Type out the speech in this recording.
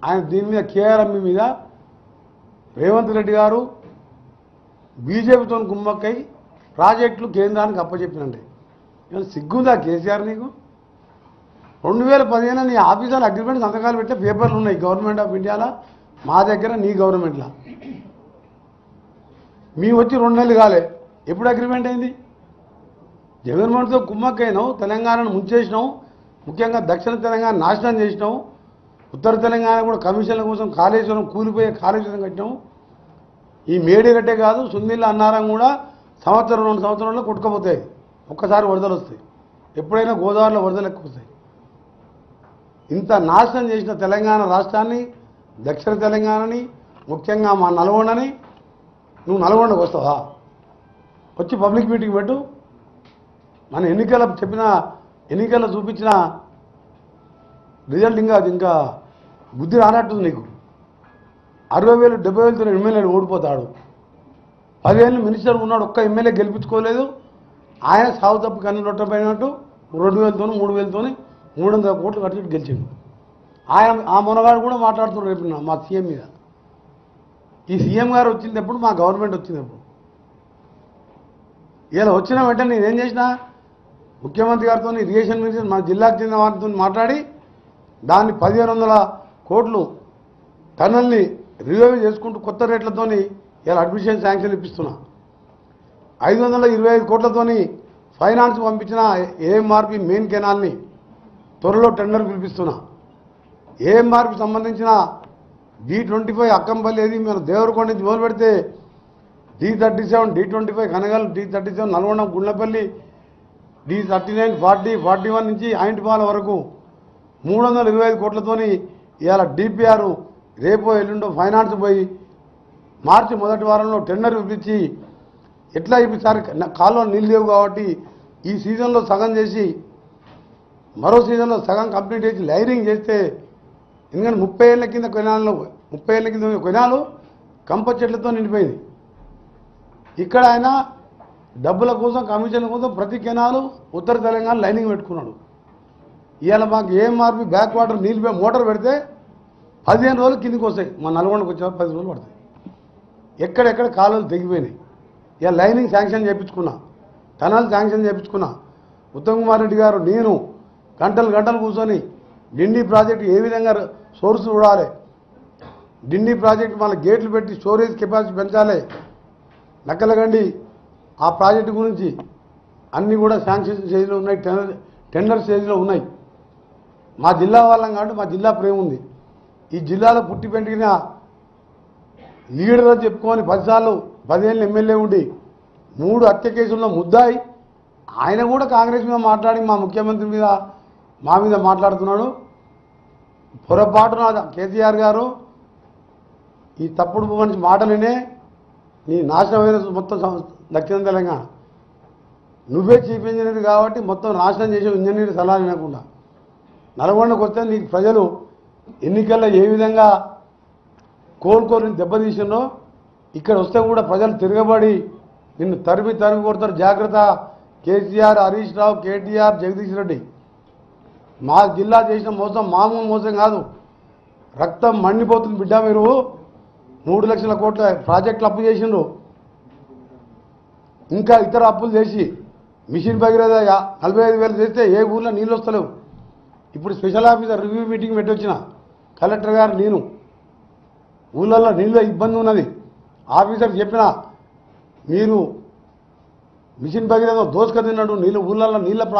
ఆయన దీని మీద కేఆర్ఎంబి మీద రేవంత్ రెడ్డి గారు బీజేపీతో గుమ్మక్కై ప్రాజెక్టులు కేంద్రానికి అప్పచెప్పినండి. ఇవాళ సిగ్గుందా కేసీఆర్ నీకు? 2015 నీ ఆఫీసర్ అగ్రిమెంట్ సంతకాలు పెట్టే పేపర్లు ఉన్నాయి గవర్నమెంట్ ఆఫ్ ఇండియాలో, మా దగ్గర నీ గవర్నమెంట్లో. మీ వచ్చి 2 నెలలు కాలే, ఎప్పుడు అగ్రిమెంట్ అయింది? జగన్మోహన్తో కుమ్మక్కైనావు, తెలంగాణను ముంచేసినావు, ముఖ్యంగా దక్షిణ తెలంగాణ నాశనం చేసినావు, ఉత్తర తెలంగాణ కూడా కమిషన్ల కోసం కాళేశ్వరం కూలిపోయే కాళేశ్వరం కట్టినావు. ఈ మేడిగట్టే కాదు, సుందిల్ల అన్నారం కూడా సంవత్సరం 2 సంవత్సరాల్లో కొట్టుకుపోతాయి. ఒక్కసారి వరదలు వస్తాయి, ఎప్పుడైనా గోదావరిలో వరదలు ఎక్కువ వస్తాయి. ఇంత నాశనం చేసిన తెలంగాణ రాష్ట్రాన్ని, దక్షిణ తెలంగాణని, ముఖ్యంగా మా నల్గొండని, నువ్వు నల్గొండకు వస్తావా? వచ్చి పబ్లిక్ మీటింగ్ పెట్టు. మన ఎన్నికల్లో చూపించిన రిజల్ట్ ఇంకా బుద్ధి రానట్టుంది నీకు. 60,000 70,000తో ఎమ్మెల్యేలు ఓడిపోతాడు. 10 ఏళ్ళు మినిస్టర్ ఉన్నాడు, ఒక్క ఎమ్మెల్యే గెలిపించుకోలేదు. ఆయన సాగు తప్పు కన్ను రొట్టపోయినట్టు 2,000తో 3,000తో 300 కోట్లు ఖర్చు గెలిచిండు. ఆ మొనగాడు కూడా మాట్లాడుతున్నాడు రేపు మా సీఎం మీద. ఈ సీఎం గారు వచ్చినప్పుడు, మా గవర్నమెంట్ వచ్చినప్పుడు, ఇలా వచ్చిన వెంటనే నేనేం చేసినా, ముఖ్యమంత్రి గారితో ఇరిగేషన్ మినిస్టర్ మన జిల్లాకు చెందిన వారితో మాట్లాడి దాన్ని 1,500 కోట్లు టన్నల్ని రివ్యూ చేసుకుంటూ కొత్త రేట్లతో ఇలా అడ్మిషన్ శాంక్షన్ ఇప్పిస్తున్నా. 525 కోట్లతోని ఫైనాన్స్ పంపించిన ఏఎంఆర్పి మెయిన్ కెనాల్ని త్వరలో టెండర్ పిలిపిస్తున్నా. ఏఎంఆర్పి సంబంధించిన D25 అక్కంపల్లి ఏది మన దేవరకొండ నుంచి మొదలు పెడితే D37, D25 Kanagal, D37 Nalgonda Gundlapalli, D39 40 41 నుంచి ఆయింటిపాల వరకు 325 కోట్లతోని ఇవాళ డిపిఆర్ రేపో ఎల్లుండో ఫైనాన్స్ పోయి మార్చి మొదటి వారంలో టెండర్ పిలిపించి ఎట్లా ఈసారి కాలువ నీళ్ళు లేవు కాబట్టి ఈ సీజన్లో సగం చేసి మరో సీజన్లో సగం కంప్లీట్ చేసి లైరింగ్ చేస్తే, ఎందుకంటే 30 ఏళ్ల కింద కొనాలు కంప చెట్లతో నిండిపోయింది. ఇక్కడ ఆయన డబ్బుల కోసం కమిషన్ కోసం ప్రతి కెనాలు ఉత్తర తెలంగాణ లైనింగ్ పెట్టుకున్నాడు. ఇవాళ మాకు ఏఎంఆర్పి బ్యాక్ వాటర్ నీళ్ళు మోటార్ పెడితే 15 రోజులు కిందికి వస్తాయి. మా నల్గొండకు వచ్చేవారు 10 రోజులు పడతాయి. ఎక్కడెక్కడ కాలువలు తెగిపోయినాయి. ఇవాళ లైనింగ్ శాంక్షన్ చేయించుకున్నా, టనల్ శాంక్షన్ చేయించుకున్నా. ఉత్తమ్ కుమార్ రెడ్డి గారు నేను గంటలు కూర్చొని డిండి ప్రాజెక్టు ఏ విధంగా సోర్స్ చూడాలి, డిండి ప్రాజెక్టు మళ్ళీ గేట్లు పెట్టి స్టోరేజ్ కెపాసిటీ పెంచాలి, నక్కలగండి ఆ ప్రాజెక్టు గురించి అన్నీ కూడా శాంక్షన్ స్టేజ్లో ఉన్నాయి, టెండర్ స్టేజ్లో ఉన్నాయి. మా జిల్లా వాళ్ళం కాబట్టి మా జిల్లా ప్రేమ ఉంది. ఈ జిల్లాలో పుట్టి పెంటిన లీడర్ అని చెప్పుకొని 10 సార్లు 10 ఏళ్ళు ఎమ్మెల్యే ఉండి 3 హత్య కేసుల్లో ముద్దాయి ఆయన కూడా కాంగ్రెస్ మీద మాట్లాడి మా ముఖ్యమంత్రి మీద మా మీద మాట్లాడుతున్నాడు. పొరపాటున కేసీఆర్ గారు ఈ తప్పుడు మనిషి మాటలనే నీ నాశనమైన మొత్తం దక్షిణ తెలంగాణ. నువ్వే చీఫ్ ఇంజనీర్ కాబట్టి మొత్తం నాశనం చేసే ఇంజనీర్ సలహా వినకుండా నల్గొండకు వస్తే నీకు ప్రజలు ఎన్నికల్లో ఏ విధంగా కోలుకొని దెబ్బతీసినో ఇక్కడ వస్తే కూడా ప్రజలు తిరగబడి నిన్ను తరిమి కొడతారు. జాగ్రత్త. కేసీఆర్, హరీష్ రావు, కేటీఆర్, జగదీష్ రెడ్డి మా జిల్లా చేసిన మోసం మామూలు మోసం కాదు. రక్తం మండిపోతుంది బిడ్డ. మీరు 3 లక్షల కోట్ల ప్రాజెక్టులు అప్పు చేసిండ్రు, ఇంకా ఇతర అప్పులు చేసి మిషన్ భగీరథ 45,000 చేస్తే ఏ ఊర్లో నీళ్ళు వస్తలేవు. ఇప్పుడు స్పెషల్ ఆఫీసర్ రివ్యూ మీటింగ్ పెట్టొచ్చిన కలెక్టర్ గారు నేను, ఊళ్ళల్లో నీళ్ళ ఇబ్బంది ఉన్నది. ఆఫీసర్ చెప్పిన మీరు మిషన్ భగీరథ దోసుక తిన్నాడు, ఊళ్ళల్లో నీళ్ళ